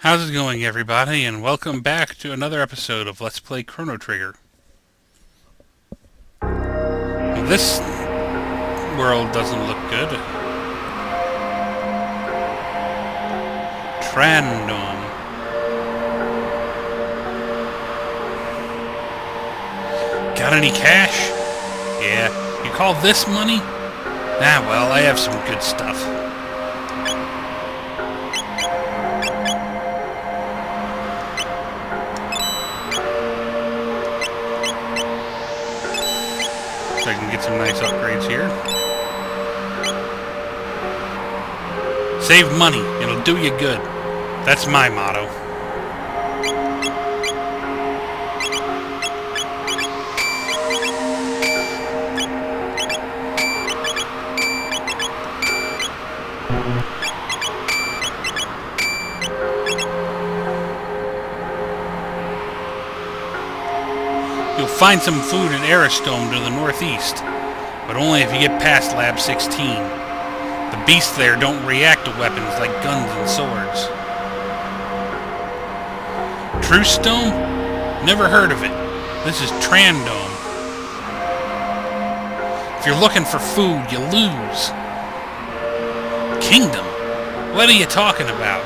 How's it going, everybody, and welcome back to another episode of Let's Play Chrono Trigger. Well, this world doesn't look good. Trandom. Got any cash? Yeah. You call this money? Ah, well, I have some good stuff. So I can get some nice upgrades here. Save money. It'll do you good. That's my motto. You'll find some food in Aristome to the northeast, but only if you get past Lab 16. The beasts there don't react to weapons like guns and swords. Truce Dome? Never heard of it. This is Trandome. If you're looking for food, you lose. Kingdom? What are you talking about?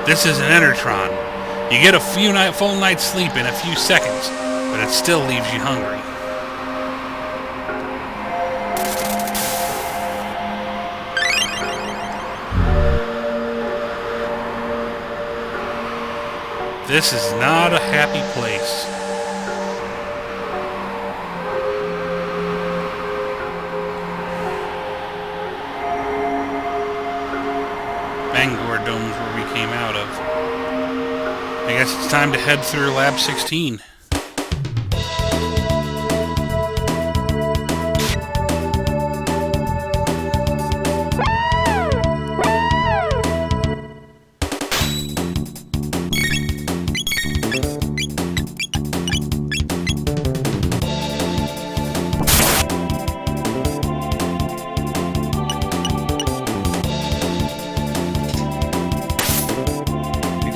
This is an Enertron. You get a full night's sleep in a few seconds, but it still leaves you hungry. This is not a happy place. Bangor Dome's where we came out of. I guess it's time to head through Lab 16.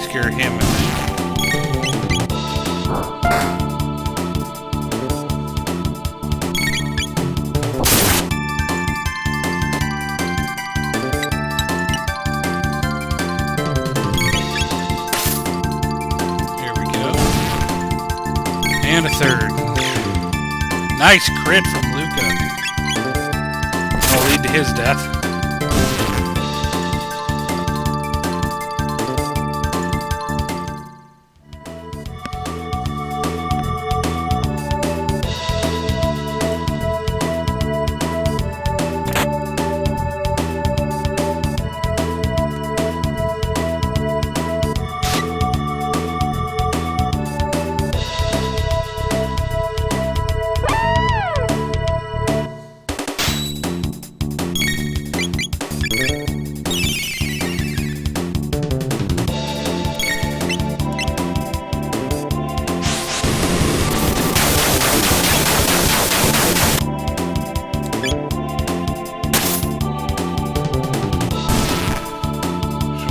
Scare him. And a third. Nice crit from Luca. That'll lead to his death.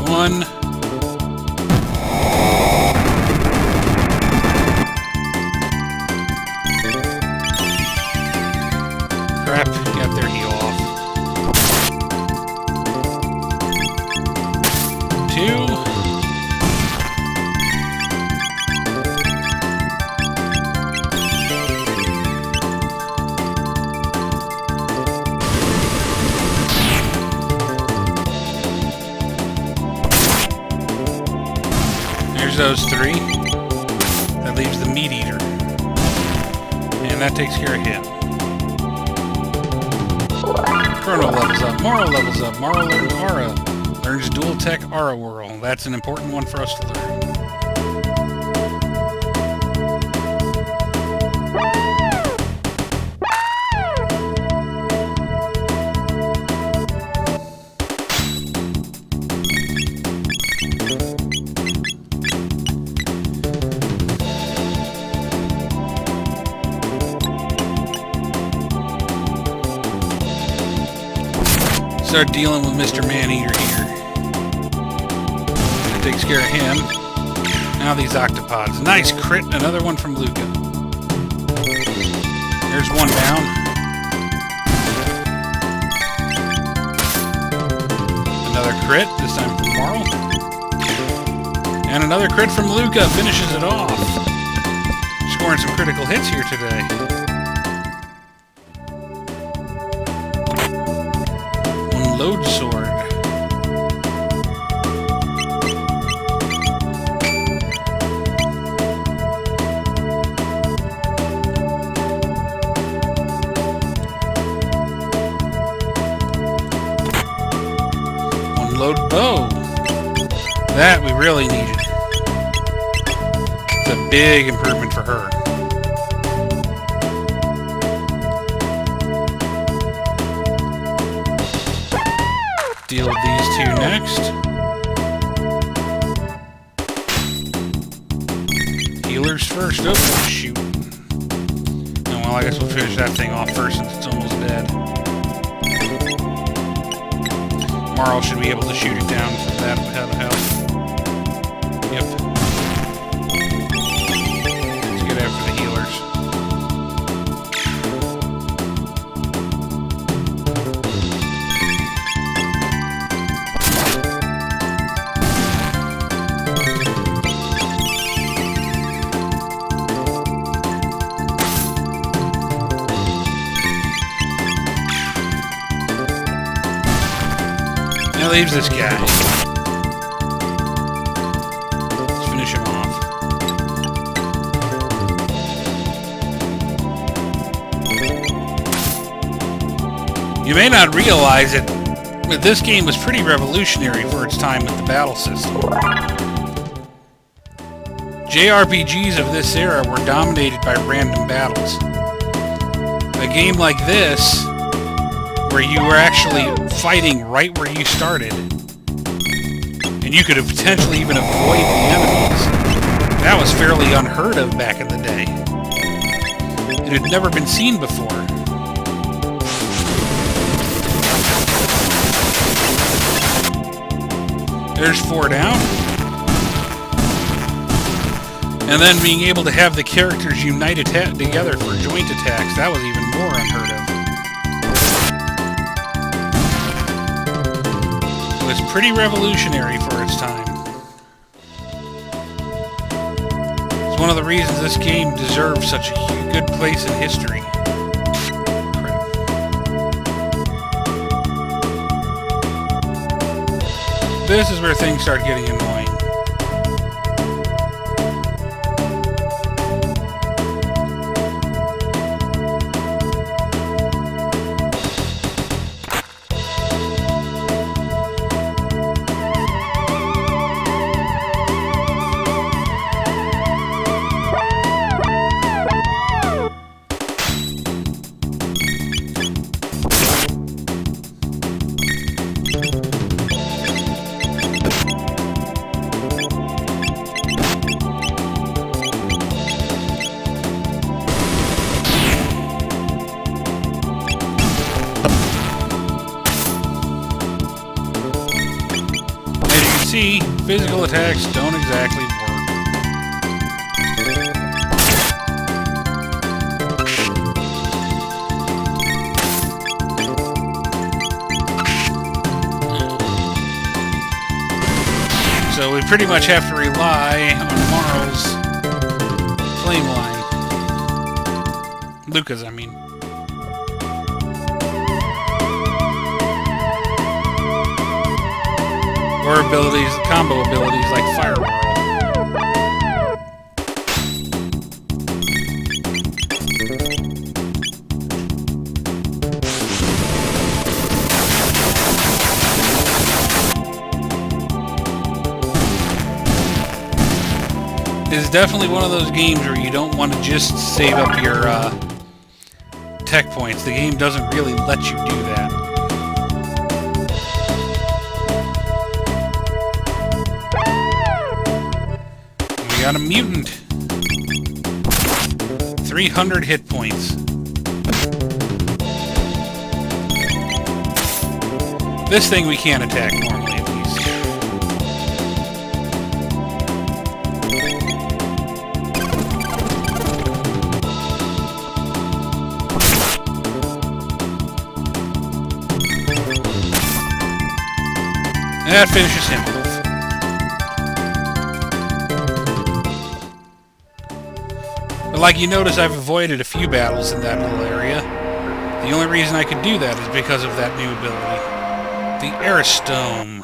One. Crap, got their heal off. Two. There's those three. That leaves the meat eater. And that takes care of him. Chrono levels up. Morrow levels up. Morrow learns Aura. Learns dual tech Aura Whirl. That's an important one for us to learn. Start dealing with Mr. Man-Eater here. takes care of him. Now these octopods. Nice crit, another one from Luca. There's one down. Another crit, this time from Marl. And another crit from Luca finishes it off. Scoring some critical hits here today. One load sword. One load bow. That we really needed. It's a big improvement for her. Deal with these two next. Healers first. Oh, shoot. Oh, well, I guess we'll finish that thing off first since it's almost dead. Marl should be able to shoot it down from that ahead of health. Yep. Let's get after the healers. That leaves this guy. Let's finish him off. You may not realize it, but this game was pretty revolutionary for its time with the battle system. JRPGs of this era were dominated by random battles. A game like this, where you were actually fighting right where you started, and you could have potentially even avoid the enemies, that was fairly unheard of back in the day. It had never been seen before. There's 4 down. And then being able to have the characters unite together for joint attacks, that was even more unheard of. It was pretty revolutionary for its time. It's one of the reasons this game deserves such a good place in history. Crap. This is where things start getting annoying. See, physical attacks don't exactly work. So we pretty much have to rely on Marl's flame line. Luca's, I mean. Or abilities, combo abilities like Firewall. It's definitely one of those games where you don't want to just save up your tech points. The game doesn't really let you do that. Got a mutant. 300 hit points. This thing we can't attack normally, at least. That finishes him off. But like you notice, I've avoided a few battles in that little area. The only reason I could do that is because of that new ability. The Aristome.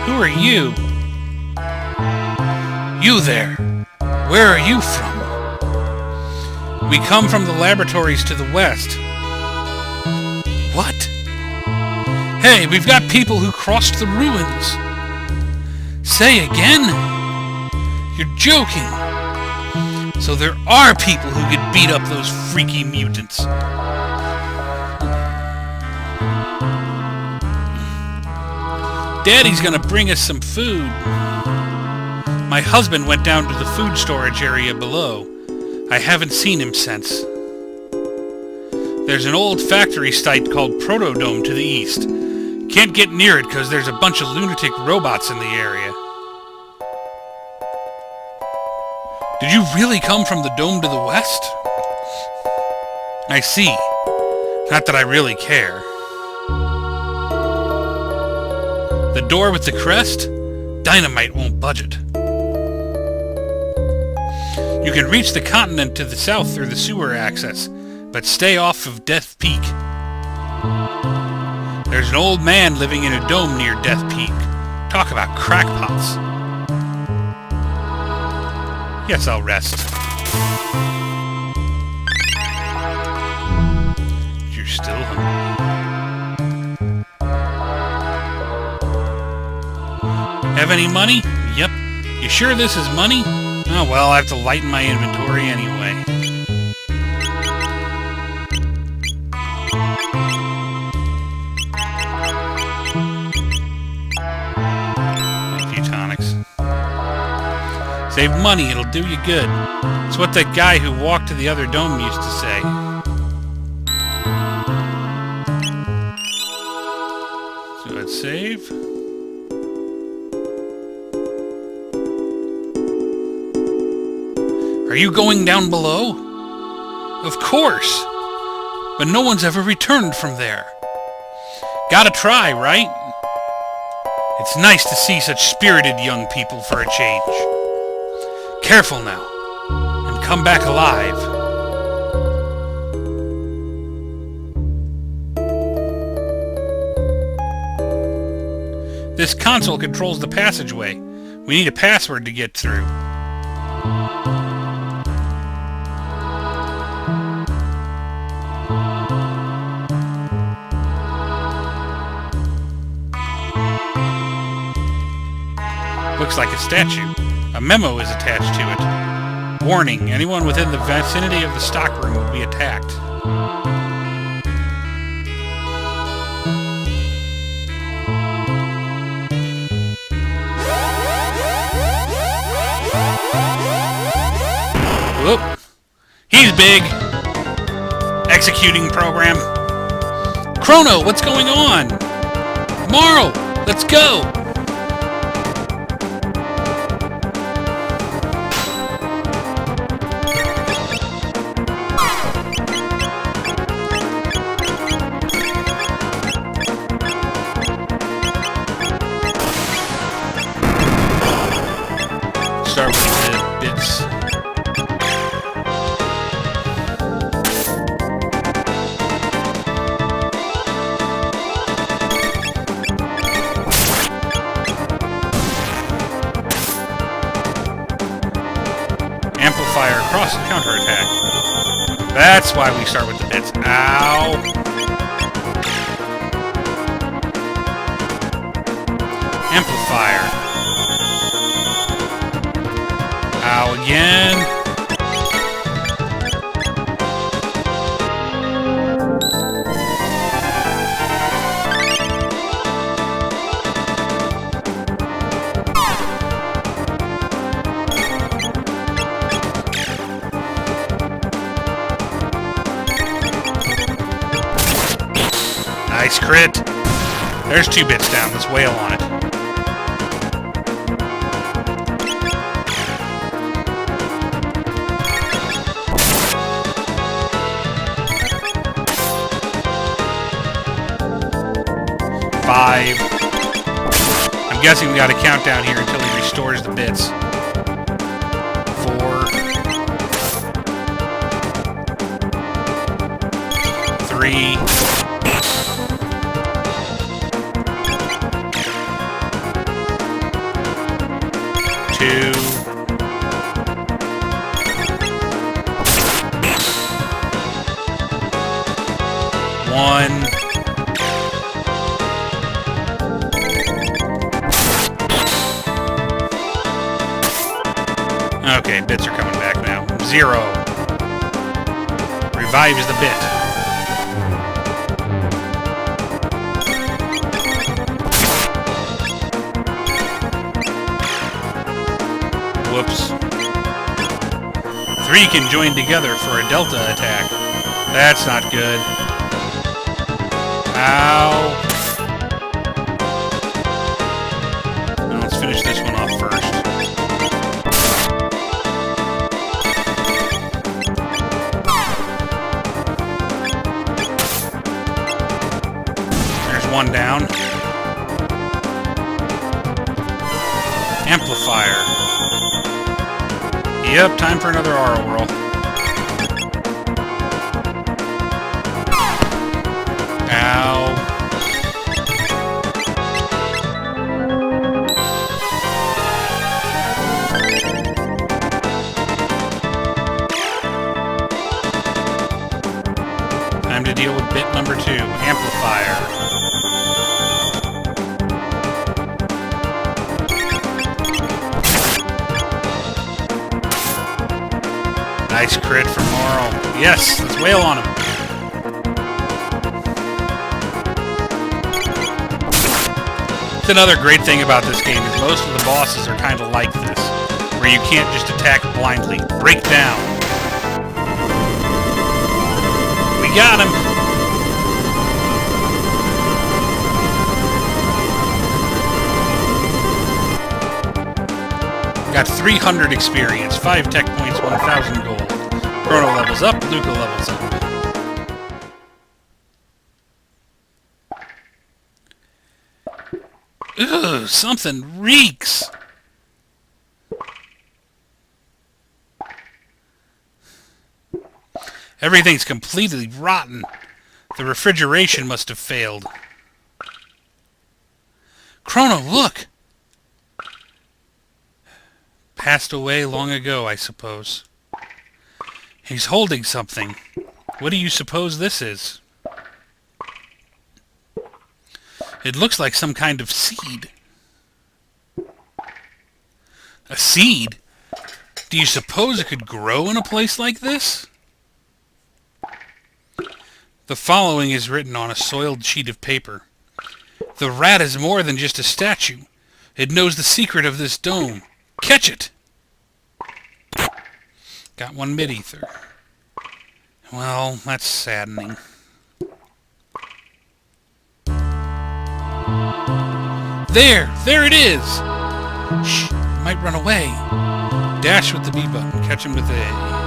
Who are you? You there. Where are you from? We come from the laboratories to the west. What? Hey, we've got people who crossed the ruins. Say again? You're joking. So there are people who could beat up those freaky mutants. Daddy's gonna bring us some food. My husband went down to the food storage area below. I haven't seen him since. There's an old factory site called Protodome to the east. Can't get near it because there's a bunch of lunatic robots in the area. Did you really come from the dome to the west? I see. Not that I really care. The door with the crest? Dynamite won't budge it. You can reach the continent to the south through the sewer access, but stay off of Death Peak. There's an old man living in a dome near Death Peak. Talk about crackpots. Yes, I'll rest. You're still hungry. Have any money? Yep. You sure this is money? Oh, well, I have to lighten my inventory anyway. A few tonics. Save money, it'll do you good. It's what that guy who walked to the other dome used to say. So let's save. Are you going down below? Of course! But no one's ever returned from there. Gotta try, right? It's nice to see such spirited young people for a change. Careful now, and come back alive. This console controls the passageway. We need a password to get through. Looks like a statue. A memo is attached to it. Warning, anyone within the vicinity of the stockroom will be attacked. Whoop. He's big. Executing program. Chrono, what's going on? Marl, let's go. Start with the bits. Amplifier cross counterattack. That's why we start with the bits. Ow! Amplifier. Ow again. Nice crit. There's 2 bits down. Let's wail on it. guessing we got a countdown here until he restores the bits. 4, 3, 2, 1. Okay, bits are coming back now. 0. Revives the bit. Whoops. 3 can join together for a delta attack. That's not good. Ow. Now let's finish this one off first. One down. Amplifier. Yep, time for another aura whirl. Ow. Time to deal with bit number 2, amplifier. Nice crit from Morrow. Yes, let's wail on him. It's another great thing about this game is most of the bosses are kind of like this, where you can't just attack blindly. Break down. We got him. Got 300 experience, 5 tech points, 1,000 gold. Chrono levels up, Luca levels up. Ugh, something reeks! Everything's completely rotten. The refrigeration must have failed. Chrono, look! Passed away long ago, I suppose. He's holding something. What do you suppose this is? It looks like some kind of seed. A seed? Do you suppose it could grow in a place like this? The following is written on a soiled sheet of paper. The rat is more than just a statue. It knows the secret of this dome. Catch it! Got one mid-ether. Well, that's saddening. There it is! Shh, it might run away. Dash with the B button, catch him with A.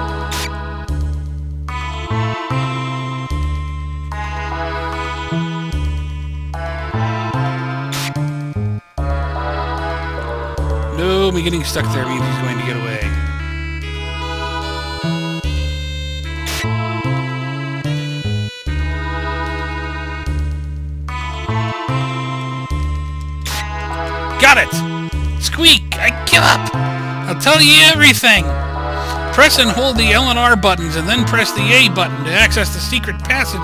No, me getting stuck there means he's going to get away. Got it! Squeak! I give up! I'll tell you everything! Press and hold the L and R buttons and then press the A button to access the secret passage.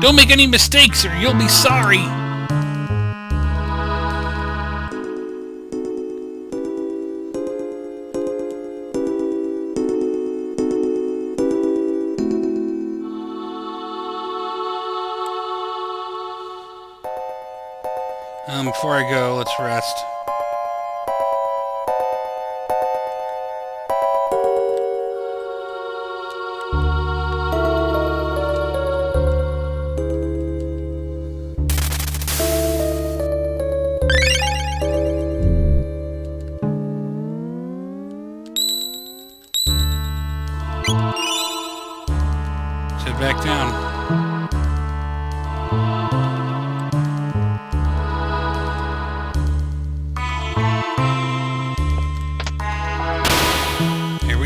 Don't make any mistakes or you'll be sorry. Before I go, let's rest. Sit back down.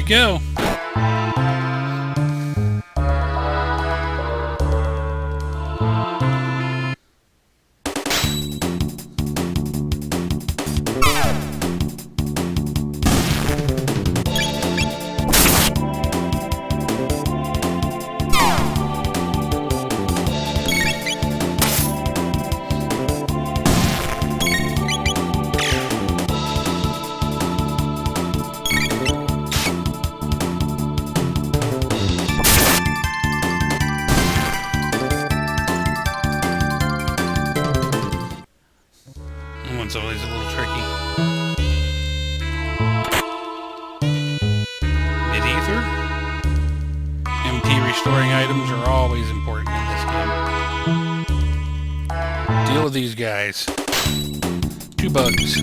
you go. It's always a little tricky. Mid-ether? MT restoring items are always important in this game. Deal with these guys. 2 bugs.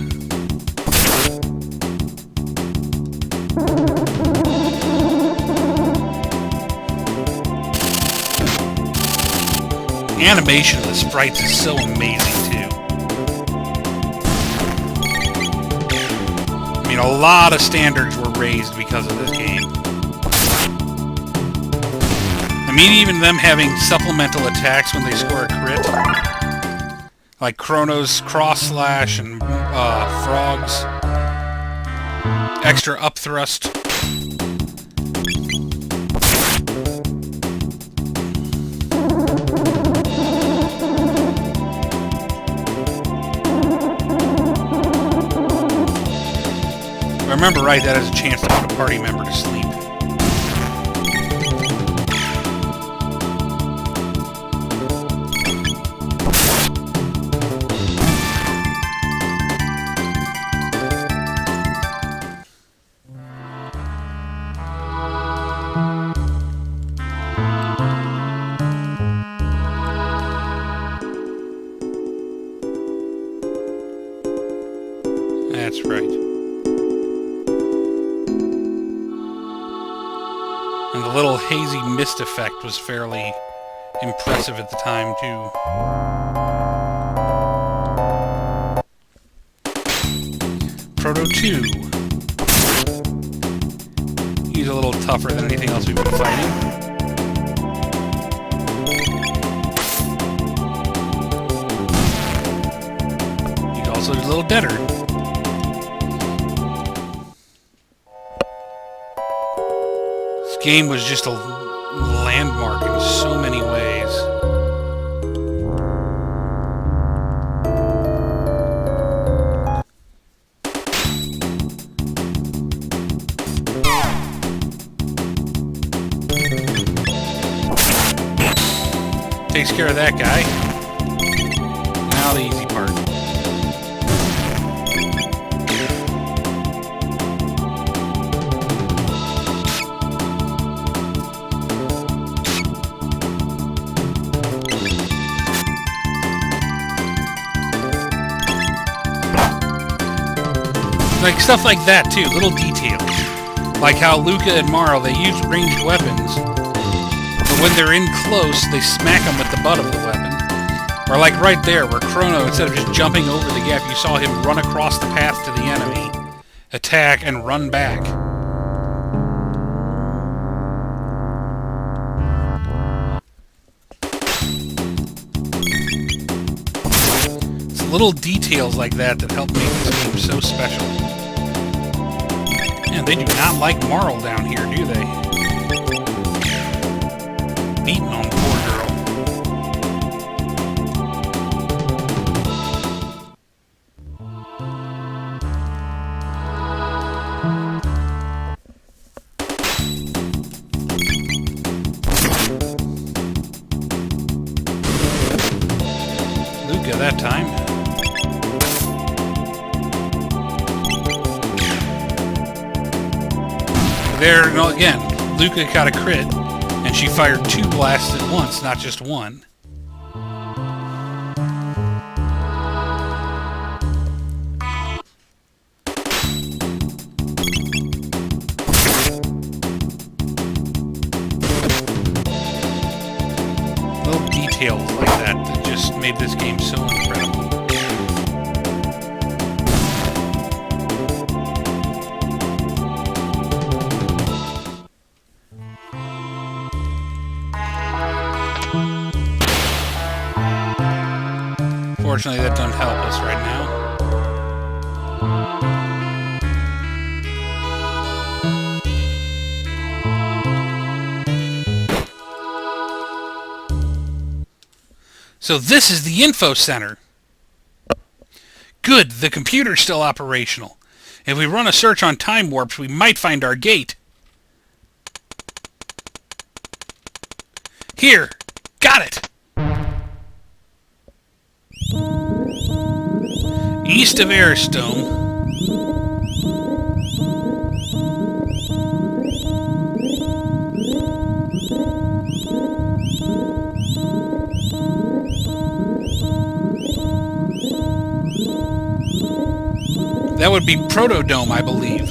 The animation of the sprites is so amazing too. I mean, a lot of standards were raised because of this game. I mean, even them having supplemental attacks when they score a crit. Like Chrono's cross slash and Frog's extra up thrust. If I remember right, that has a chance to put a party member to sleep. That's right. And the little hazy mist effect was fairly impressive at the time, too. Proto 2. He's a little tougher than anything else we've been fighting. He's also a little deader. This game was just a landmark in so many ways. Takes care of that guy. Now the easy part. Like stuff like that too, little details. Like how Luca and Marl, they use ranged weapons, but when they're in close, they smack them with the butt of the weapon. Or like right there, where Chrono, instead of just jumping over the gap, you saw him run across the path to the enemy, attack, and run back. It's little details like that that help make this game so special. Man, they do not like Marl down here, do they? Beating on poor girl. Luca that time. There, no, again, Luca got a crit, and she fired 2 blasts at once, not just 1. Little details like that just made this game so incredible. Unfortunately, that doesn't help us right now. So this is the info center. Good, the computer's still operational. If we run a search on time warps, we might find our gate. Here, got it. East of Airstone. That would be Protodome, I believe.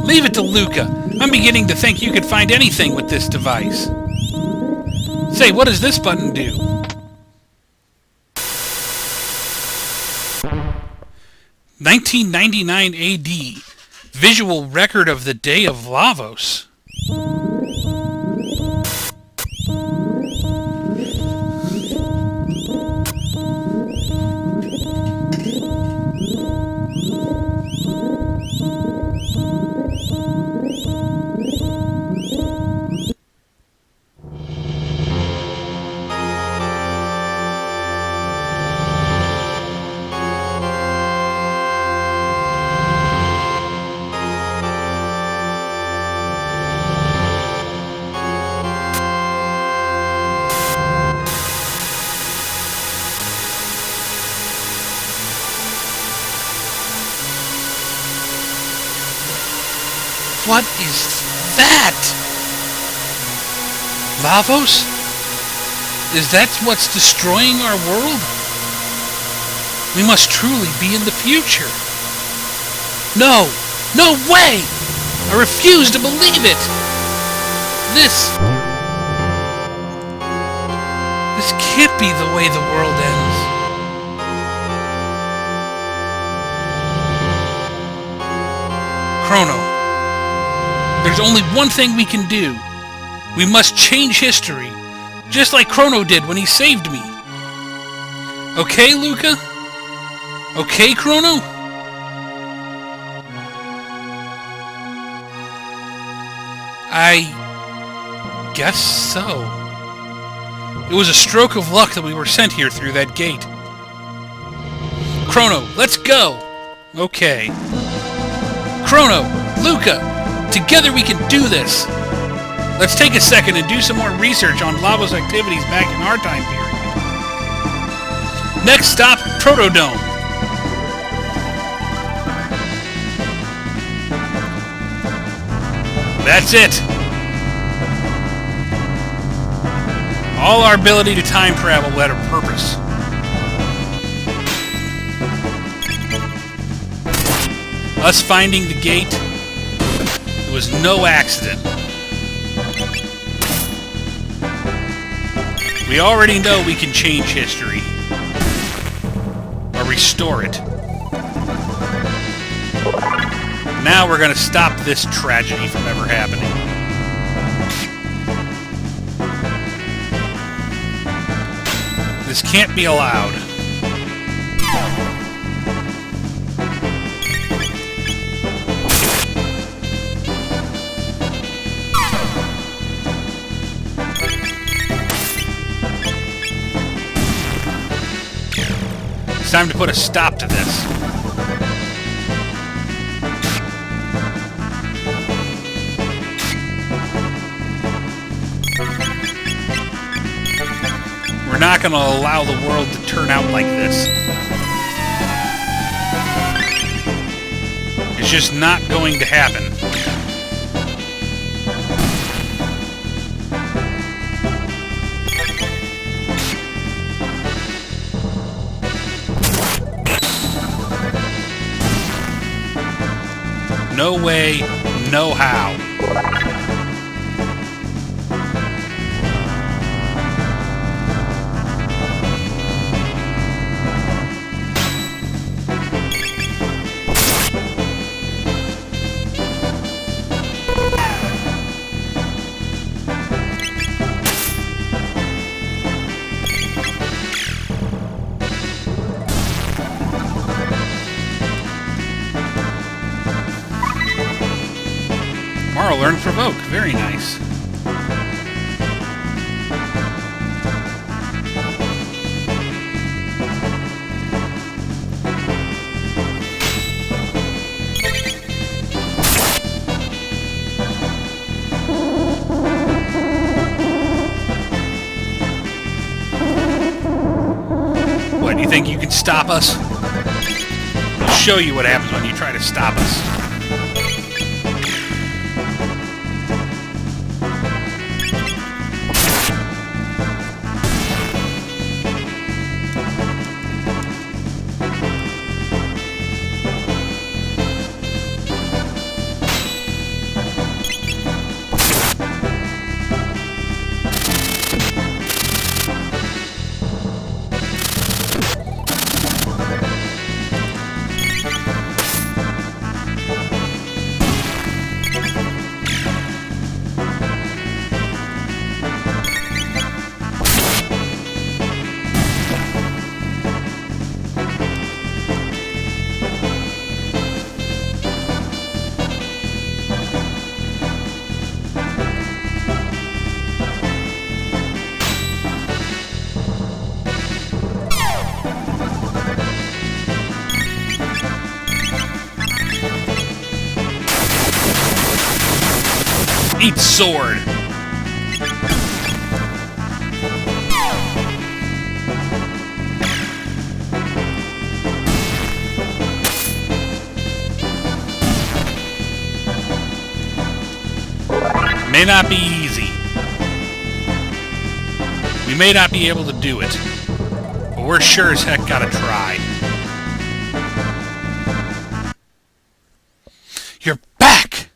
Leave it to Luca. I'm beginning to think you could find anything with this device. Say, what does this button do? "1999 AD. Visual record of the Day of Lavos." What is that? Lavos? Is that what's destroying our world? We must truly be in the future. No! No way! I refuse to believe it! This can't be the way the world ends. Chrono. There's only one thing we can do. We must change history, just like Chrono did when he saved me. Okay, Luca? Okay, Chrono? I guess so. It was a stroke of luck that we were sent here through that gate. Chrono, let's go! Okay. Chrono, Luca! Together we can do this! Let's take a second and do some more research on Lavos activities back in our time period. Next stop, Protodome. That's it! All our ability to time travel had a purpose. Us finding the gate was no accident. We already know we can change history. Or restore it. Now we're gonna stop this tragedy from ever happening. This can't be allowed. It's time to put a stop to this. We're not going to allow the world to turn out like this. It's just not going to happen. No way, no how. Oh, learn provoke. Very nice. What, you think you can stop us? I'll show you what happens when you try to stop us. Eat sword! May not be easy. We may not be able to do it, but we're sure as heck gotta try. You're back!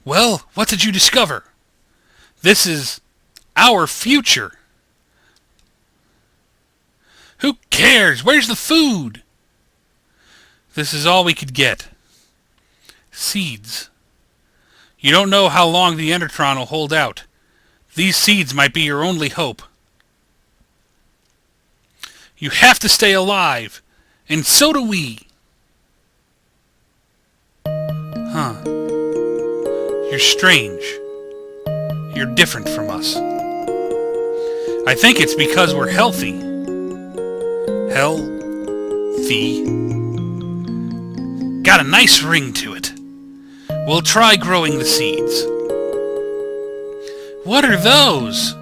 Well, what did you discover? This is our future. Who cares? Where's the food? This is all we could get. Seeds. You don't know how long the Endertron will hold out. These seeds might be your only hope. You have to stay alive, and so do we. Huh. You're strange. You're different from us. I think it's because we're healthy. Healthy. Got a nice ring to it. We'll try growing the seeds. What are those?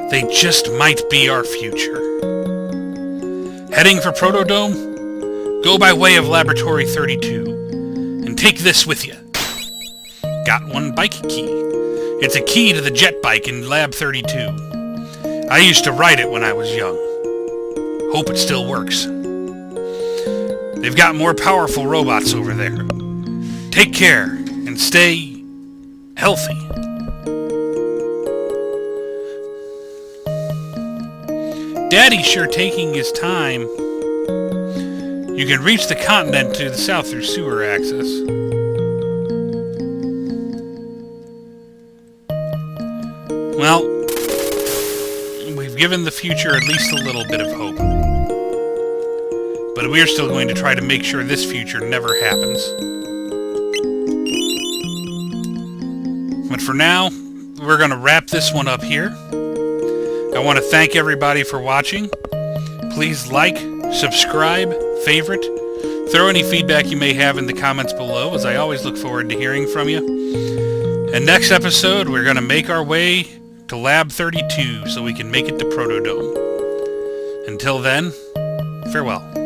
They just might be our future. Heading for Protodome? Go by way of Laboratory 32. And take this with you. Got one bike key. It's a key to the jet bike in Lab 32. I used to ride it when I was young. Hope it still works. They've got more powerful robots over there. Take care and stay healthy. Daddy's sure taking his time. You can reach the continent to the south through sewer access. Well, we've given the future at least a little bit of hope. But we're still going to try to make sure this future never happens. But for now, we're going to wrap this one up here. I want to thank everybody for watching. Please like, subscribe, favorite. Throw any feedback you may have in the comments below, as I always look forward to hearing from you. And next episode, we're going to make our way to Lab 32 so we can make it to Protodome. Until then, farewell.